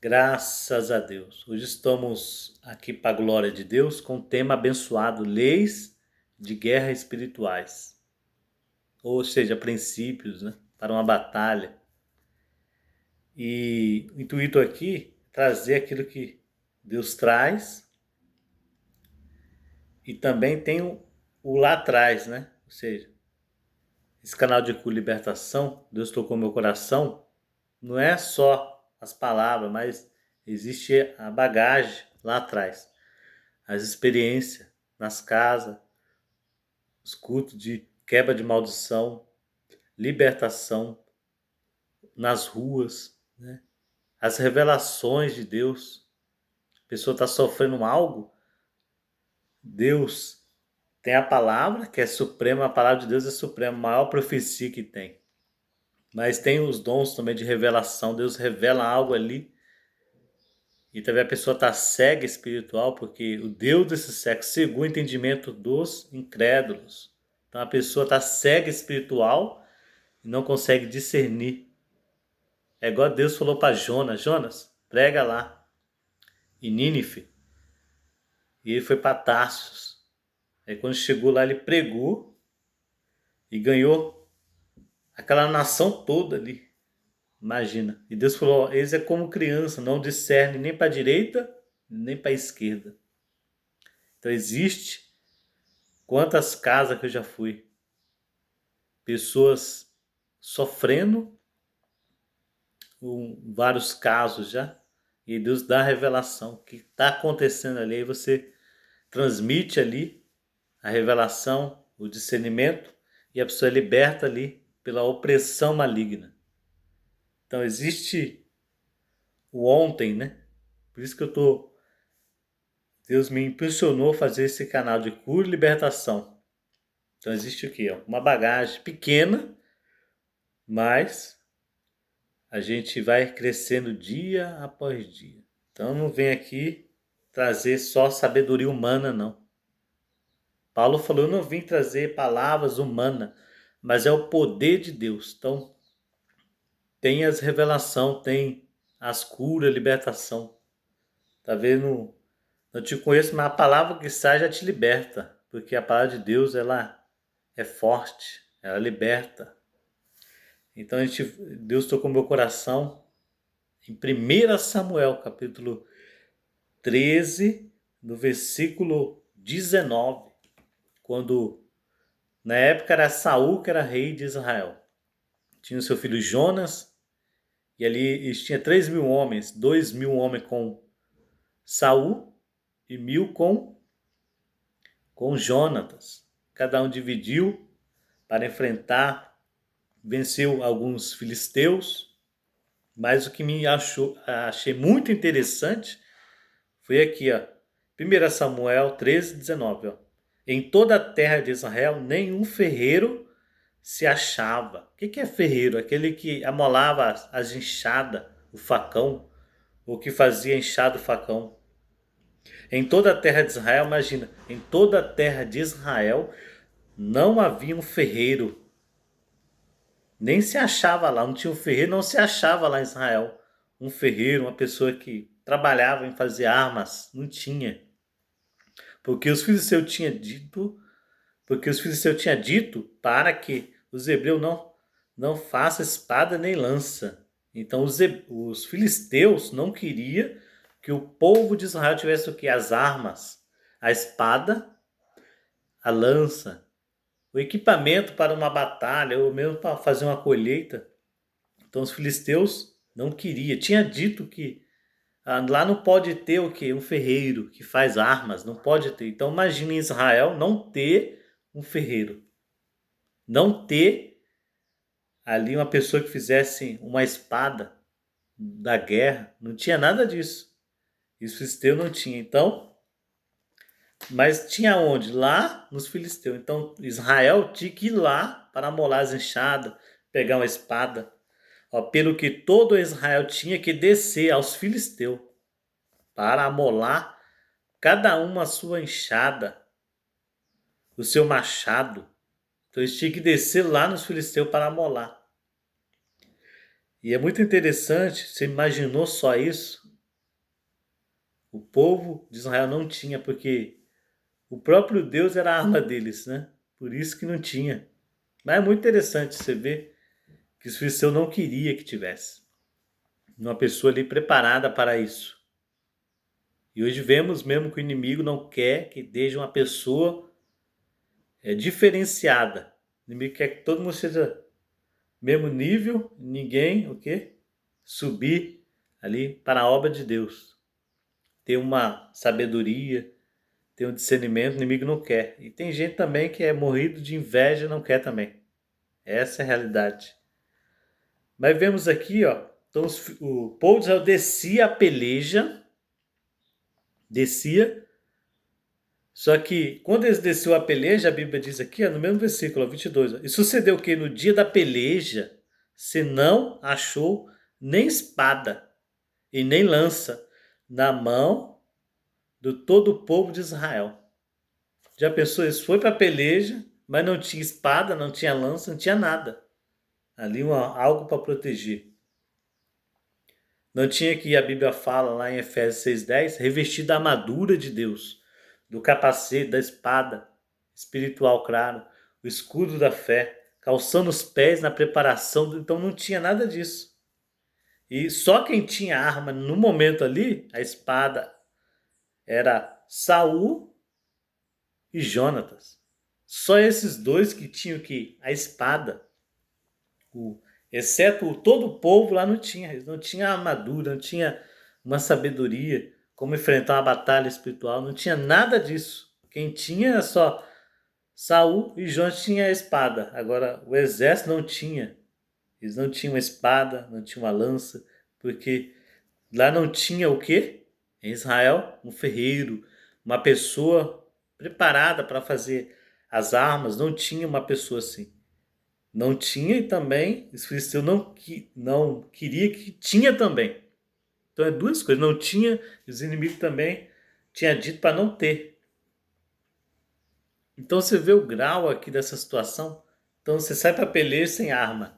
Graças a Deus. Hoje estamos aqui para a glória de Deus com o tema abençoado: Leis de Guerra Espirituais. Ou seja, princípios, né, para uma batalha. E o intuito aqui é trazer aquilo que Deus traz e também tem o lá atrás, né? Ou seja, esse canal de cura e libertação, Deus tocou meu coração, não é só as palavras, mas existe a bagagem lá atrás. As experiências nas casas, os cultos de quebra de maldição, libertação nas ruas, né? As revelações de Deus. A pessoa está sofrendo algo, Deus tem a palavra, que é suprema, a palavra de Deus é suprema, a maior profecia que tem. Mas tem os dons também de revelação, Deus revela algo ali e também a pessoa está cega espiritual, porque o Deus desse século cegou o entendimento dos incrédulos. Então a pessoa está cega espiritual e não consegue discernir. É igual Deus falou para Jonas: Jonas, prega lá em Nínive. E ele foi para Tarsus. Aí quando chegou lá, ele pregou e ganhou aquela nação toda ali. Imagina. E Deus falou: eles é como criança, não discerne nem para a direita nem para a esquerda. Então existe quantas casas que eu já fui, pessoas sofrendo, vários casos já, e Deus dá a revelação o que está acontecendo ali, aí você transmite ali a revelação, o discernimento, e a pessoa é liberta ali pela opressão maligna. Então existe o ontem, né? Por isso que Deus me impulsionou a fazer esse canal de cura e libertação. Então existe aqui, ó, uma bagagem pequena, mas a gente vai crescendo dia após dia. Então não vem aqui trazer só sabedoria humana, não. Paulo falou: eu não vim trazer palavras humanas, mas é o poder de Deus. Então tem as revelações, tem as curas, libertação. Tá vendo? Não te conheço, mas a palavra que sai já te liberta, porque a palavra de Deus, ela é forte, ela liberta. Então Deus tocou meu coração em 1 Samuel, capítulo 13, no versículo 19, quando na época era Saul que era rei de Israel. Tinha o seu filho Jonas, e ali eles tinham 3.000 homens, 2.000 homens com Saul e 1.000 com Jonatas. Cada um dividiu para enfrentar, venceu alguns filisteus, mas o que achei muito interessante foi aqui, ó, 1 Samuel 13, 19. Ó. Em toda a terra de Israel, nenhum ferreiro se achava. O que é ferreiro? Aquele que amolava as enxadas, o facão, ou que fazia enxada o facão. Em toda a terra de Israel, imagina, em toda a terra de Israel não havia um ferreiro. Nem se achava lá, não tinha um ferreiro, não se achava lá em Israel. Um ferreiro, uma pessoa que trabalhava em fazer armas, não tinha. Porque os filisteus tinham dito, para que os hebreus não façam espada nem lança. Então os filisteus não queriam que o povo de Israel tivesse o que? As armas, a espada, a lança, o equipamento para uma batalha ou mesmo para fazer uma colheita. Então os filisteus não queriam. Tinha dito que lá não pode ter o quê? Um ferreiro que faz armas, não pode ter. Então imagine em Israel não ter um ferreiro. Não ter ali uma pessoa que fizesse uma espada da guerra. Não tinha nada disso. Isso os filisteus não tinha. Então, mas tinha onde? Lá nos filisteus. Então Israel tinha que ir lá para amolar as enxadas, pegar uma espada. Ó, pelo que todo Israel tinha que descer aos filisteus para amolar cada uma a sua enxada, o seu machado. Então eles tinham que descer lá nos filisteus para amolar. E é muito interessante, você imaginou só isso? O povo de Israel não tinha, porque o próprio Deus era a arma deles, né? Por isso que não tinha. Mas é muito interessante você ver que os filisteus não queria que tivesse uma pessoa ali preparada para isso. E hoje vemos mesmo que o inimigo não quer que seja uma pessoa diferenciada. O inimigo quer que todo mundo seja mesmo nível, ninguém, o quê? Subir ali para a obra de Deus. Ter uma sabedoria, ter um discernimento, o inimigo não quer. E tem gente também que é morrido de inveja e não quer também. Essa é a realidade. Mas vemos aqui, ó, então o povo de Israel descia a peleja, descia, só que quando eles desceu a peleja, a Bíblia diz aqui, ó, no mesmo versículo, ó, 22, ó, e sucedeu que no dia da peleja, se não achou nem espada e nem lança na mão do todo o povo de Israel. Já pensou, eles foi para a peleja, mas não tinha espada, não tinha lança, não tinha nada. Ali algo para proteger. Não tinha que a Bíblia fala lá em Efésios 6,10, revestido da armadura de Deus, do capacete, da espada espiritual, claro, o escudo da fé, calçando os pés na preparação, então não tinha nada disso. E só quem tinha arma no momento ali, a espada, era Saul e Jonatas. Só esses dois que tinham a espada. Exceto todo o povo lá não tinha. Eles não tinham armadura, não tinha uma sabedoria, como enfrentar uma batalha espiritual. Não tinha nada disso. Quem tinha era só Saul e Jonatas tinha a espada. Agora o exército não tinha. Eles não tinham uma espada, não tinham uma lança, porque lá não tinha o quê? Em Israel, um ferreiro, uma pessoa preparada para fazer as armas, não tinha uma pessoa assim. Não tinha e também os filisteus não queria que tinha também. Então é duas coisas, não tinha e os inimigos também tinha dito para não ter. Então você vê o grau aqui dessa situação. Então você sai para peleja sem arma.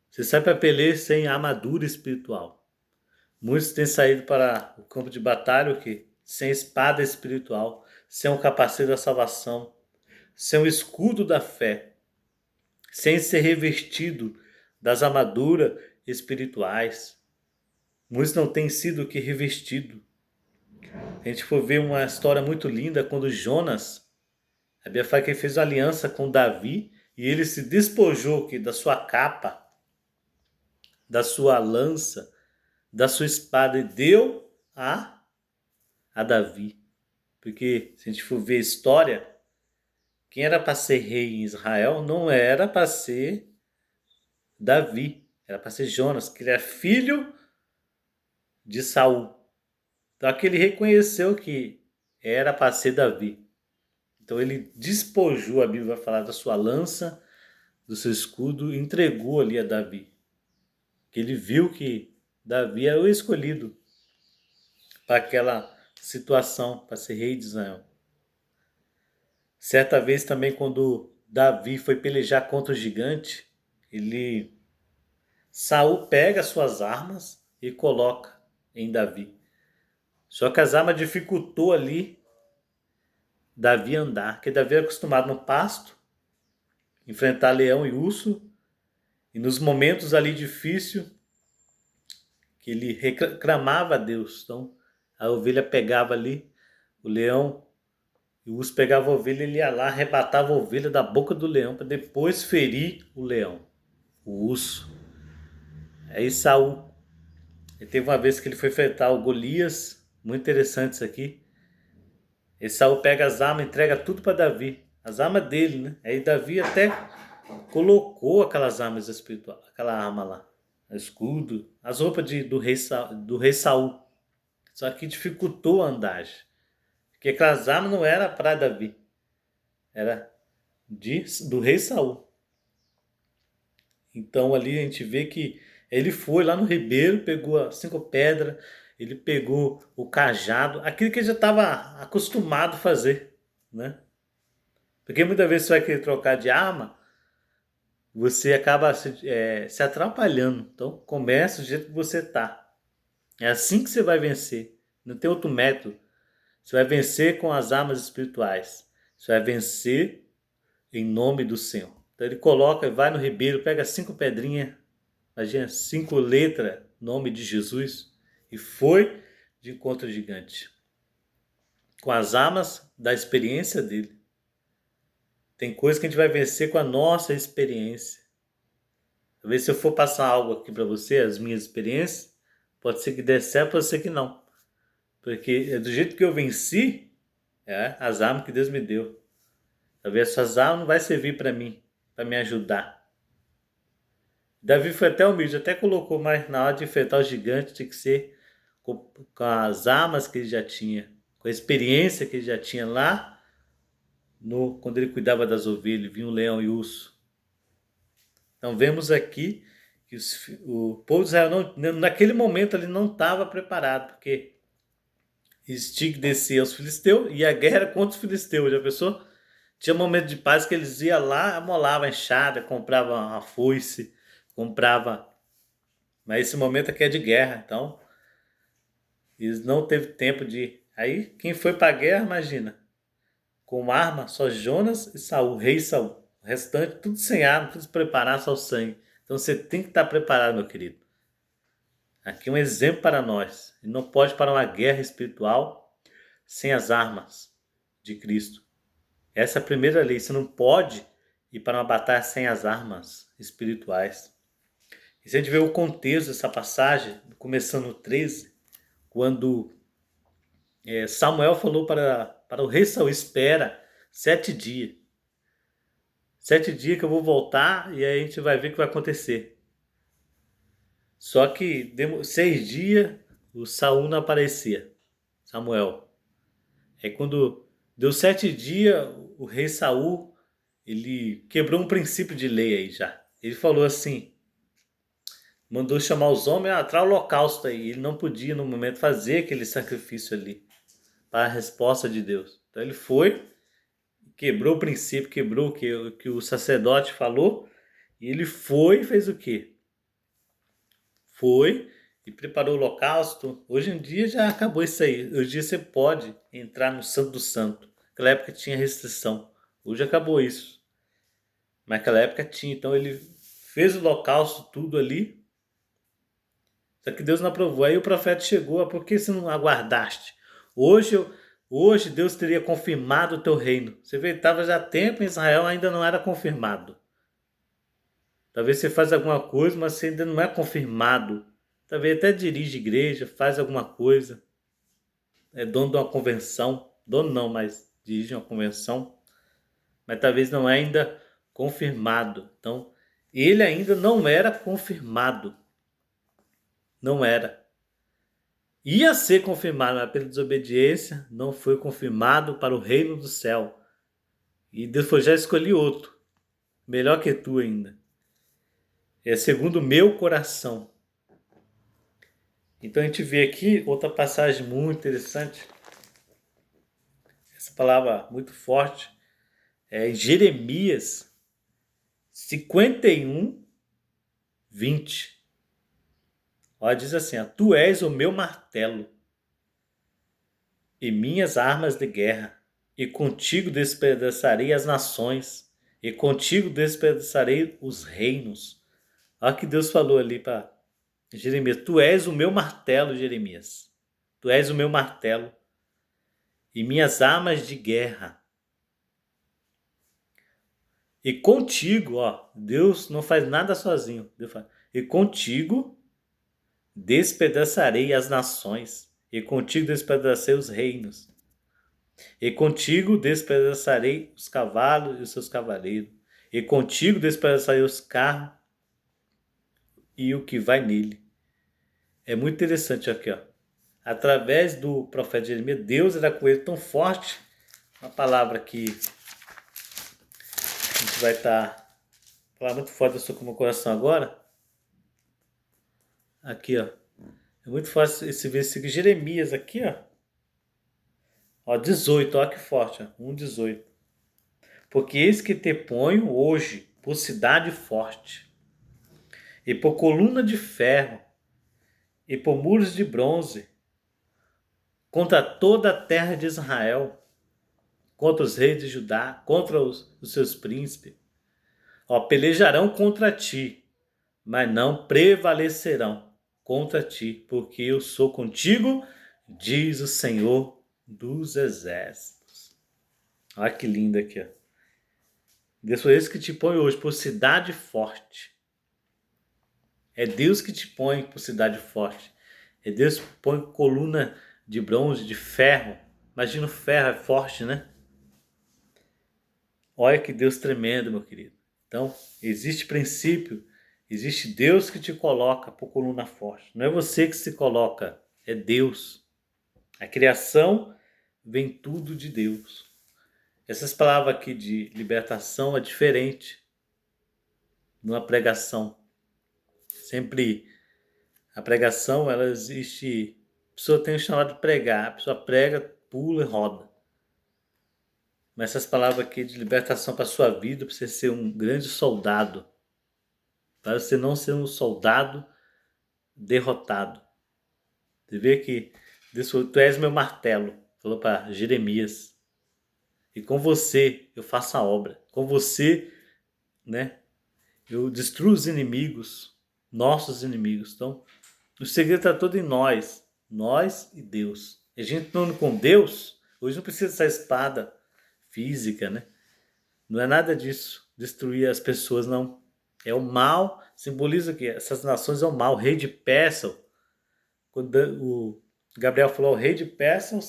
Você sai para peleja sem armadura espiritual. Muitos têm saído para o campo de batalha o quê? Sem espada espiritual, sem o capacete da salvação, sem o escudo da fé, sem ser revestido das armaduras espirituais. Muitos não têm sido o que revestido. A gente for ver uma história muito linda quando Jonas, a Bíblia fala que ele fez uma aliança com Davi e ele se despojou da sua capa, da sua lança, da sua espada e deu a Davi. Porque se a gente for ver a história, quem era para ser rei em Israel não era para ser Davi, era para ser Jonas, que ele é filho de Saul. Então aqui ele reconheceu que era para ser Davi. Então ele despojou, a Bíblia vai falar, da sua lança, do seu escudo, e entregou ali a Davi. Que ele viu que Davi era o escolhido para aquela situação, para ser rei de Israel. Certa vez também quando Davi foi pelejar contra o gigante, Saul pega suas armas e coloca em Davi. Só que as armas dificultou ali Davi andar, porque Davi era acostumado no pasto, enfrentar leão e urso, e nos momentos ali difíceis que ele reclamava a Deus. Então a ovelha pegava ali, o leão e o urso pegava a ovelha, ele ia lá, arrebatava a ovelha da boca do leão para depois ferir o leão, o urso. Aí Saul, ele teve uma vez que ele foi enfrentar o Golias, muito interessante isso aqui. E Saul pega as armas, entrega tudo para Davi, as armas dele, né? Aí Davi até colocou aquelas armas espirituais, aquela arma lá, o escudo, as roupas do rei Saul. Só que dificultou a andagem, porque aquelas armas não era para Davi, era do rei Saul. Então ali a gente vê que ele foi lá no ribeiro, pegou as 5 pedras, ele pegou o cajado, aquilo que ele já estava acostumado a fazer, né? Porque muitas vezes você vai querer trocar de arma, você acaba se atrapalhando. Então, comece do jeito que você tá. É assim que você vai vencer. Não tem outro método. Você vai vencer com as armas espirituais. Você vai vencer em nome do Senhor. Então ele coloca, vai no ribeiro, pega 5 pedrinhas, imagina, 5 letras, nome de Jesus, e foi de encontro ao gigante. Com as armas da experiência dele. Tem coisa que a gente vai vencer com a nossa experiência. Talvez se eu for passar algo aqui para você, as minhas experiências, pode ser que dê certo, pode ser que não. Porque é do jeito que eu venci, as armas que Deus me deu. Talvez essas armas não vai servir para mim, para me ajudar. Davi foi até humilde, até colocou, mas na hora de enfrentar o gigante tinha que ser com as armas que ele já tinha, com a experiência que ele já tinha lá, quando ele cuidava das ovelhas, vinha um leão e urso. Então vemos aqui que o povo de Israel, naquele momento, ele não estava preparado, porque eles tinham que descer aos filisteus e a guerra era contra os filisteus, já pensou? Tinha momento de paz que eles iam lá, amolavam a enxada, compravam uma foice, comprava. Mas esse momento aqui é de guerra, então eles não teve tempo de. Aí quem foi para a guerra, imagina, com arma, só Jonas e Saul, o rei Saul. O restante tudo sem arma, tudo preparado, só o sangue. Então você tem que estar preparado, meu querido. Aqui é um exemplo para nós. E não pode parar uma guerra espiritual sem as armas de Cristo. Essa é a primeira lei. Você não pode ir para uma batalha sem as armas espirituais. E se a gente vê o contexto dessa passagem, começando no 13, quando Samuel falou para o rei Saul, espera 7 dias. 7 dias que eu vou voltar e aí a gente vai ver o que vai acontecer. Só que 6 dias o Saul não aparecia, Samuel. Aí quando deu 7 dias, o rei Saul, ele quebrou um princípio de lei aí já. Ele falou assim, mandou chamar os homens, traz o holocausto aí. Ele não podia no momento fazer aquele sacrifício ali para a resposta de Deus. Então ele foi, quebrou o princípio, quebrou o que o sacerdote falou, e ele foi e fez o quê? Foi e preparou o holocausto. Hoje em dia já acabou isso aí. Hoje em dia você pode entrar no Santo do Santo. Naquela época tinha restrição. Hoje acabou isso. Mas naquela época tinha. Então ele fez o holocausto, tudo ali. Só que Deus não aprovou. Aí o profeta chegou. Por que você não aguardaste? Hoje Deus teria confirmado o teu reino. Você vê, estava já tempo em Israel, ainda não era confirmado. Talvez você faça alguma coisa, mas você ainda não é confirmado. Talvez até dirige igreja, faz alguma coisa. É dono de uma convenção. Dono não, mas dirige uma convenção. Mas talvez não é ainda confirmado. Então, ele ainda não era confirmado. Não era. Ia ser confirmado, mas pela desobediência não foi confirmado para o reino do céu. E Deus foi já escolher outro. Melhor que tu ainda. É segundo o meu coração. Então a gente vê aqui outra passagem muito interessante. Essa palavra muito forte é em Jeremias 51, 20. Olha, diz assim, tu és o meu martelo e minhas armas de guerra, e contigo despedaçarei as nações, e contigo despedaçarei os reinos. Olha o que Deus falou ali para Jeremias, tu és o meu martelo, Jeremias. Tu és o meu martelo e minhas armas de guerra. E contigo, Deus não faz nada sozinho. Deus fala, e contigo despedaçarei as nações, e contigo despedaçarei os reinos. E contigo despedaçarei os cavalos e os seus cavaleiros. E contigo despedaçarei os carros e o que vai nele. É muito interessante aqui, Através do profeta Jeremias, Deus era com ele tão forte. Uma palavra que a gente vai estar falando muito forte do seu coração agora. Aqui, É muito fácil esse versículo. Jeremias aqui, 18, olha que forte, 1,18. Porque eis que te ponho hoje por cidade forte, e por coluna de ferro, e por muros de bronze, contra toda a terra de Israel, contra os reis de Judá, contra os seus príncipes. Ó, pelejarão contra ti, mas não prevalecerão contra ti, porque eu sou contigo, diz o Senhor dos Exércitos. Olha que lindo aqui, ó. Deus foi esse que te põe hoje por cidade forte. É Deus que te põe por cidade forte. É Deus que põe coluna de bronze, de ferro. Imagina o ferro, é forte, né? Olha que Deus tremendo, meu querido. Então, existe princípio, existe Deus que te coloca por coluna forte. Não é você que se coloca, é Deus. A criação vem tudo de Deus. Essas palavras aqui de libertação é diferente numa pregação. Sempre a pregação, ela existe. A pessoa tem o chamado de pregar, a pessoa prega, pula e roda. Mas essas palavras aqui de libertação para a sua vida, para você ser um grande soldado, para você não ser um soldado derrotado. Você vê que Deus falou, tu és meu martelo, falou para Jeremias. E com você eu faço a obra. Com você, né, eu destruo os inimigos, nossos inimigos. Então, o segredo está todo em nós e Deus. A gente não com Deus, hoje não precisa dessa espada física, né? Não é nada disso, destruir as pessoas, não. É o mal, simboliza que essas nações é o mal. O rei de Pérsia, quando o Gabriel falou, o rei de Pérsia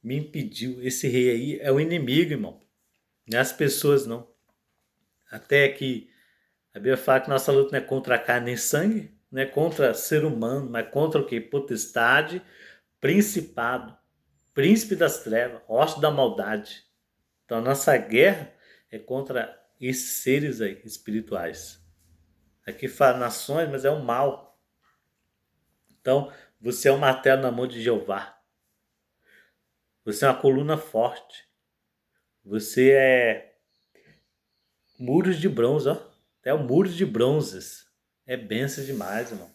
me impediu. Esse rei aí é o inimigo, irmão. Não é as pessoas, não. Até que a Bíblia fala que nossa luta não é contra a carne nem sangue, não é contra ser humano, mas contra o quê? Potestade, principado, príncipe das trevas, hoste da maldade. Então a nossa guerra é contra esses seres aí, espirituais. Aqui fala nações, mas é o mal. Então, você é um martelo na mão de Jeová. Você é uma coluna forte. Você é muros de bronze, ó. Até o muro de bronzes. É benção demais, irmão.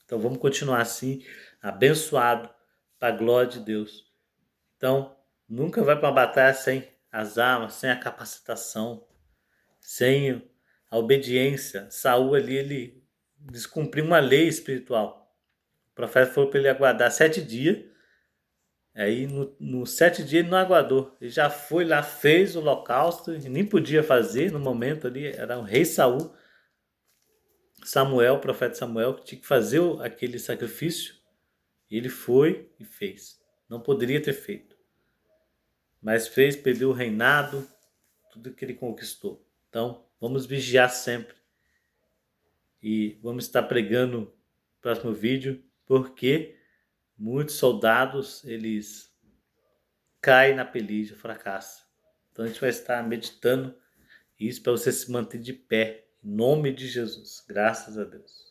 Então vamos continuar assim, abençoado, para a glória de Deus. Então, nunca vai para uma batalha sem as armas, sem a capacitação, sem a obediência. Saul ali, ele descumpriu uma lei espiritual. O profeta falou para ele aguardar 7 dias. Aí no 7 dias ele não aguardou. Ele já foi lá, fez o holocausto, e nem podia fazer no momento ali. Era o rei Saul. Samuel, o profeta Samuel, que tinha que fazer aquele sacrifício. E ele foi e fez. Não poderia ter feito. Mas fez, perdeu o reinado, tudo que ele conquistou. Então, vamos vigiar sempre. E vamos estar pregando no próximo vídeo, porque muitos soldados, eles caem na peleja, fracassam. Então a gente vai estar meditando isso para você se manter de pé. Em nome de Jesus. Graças a Deus.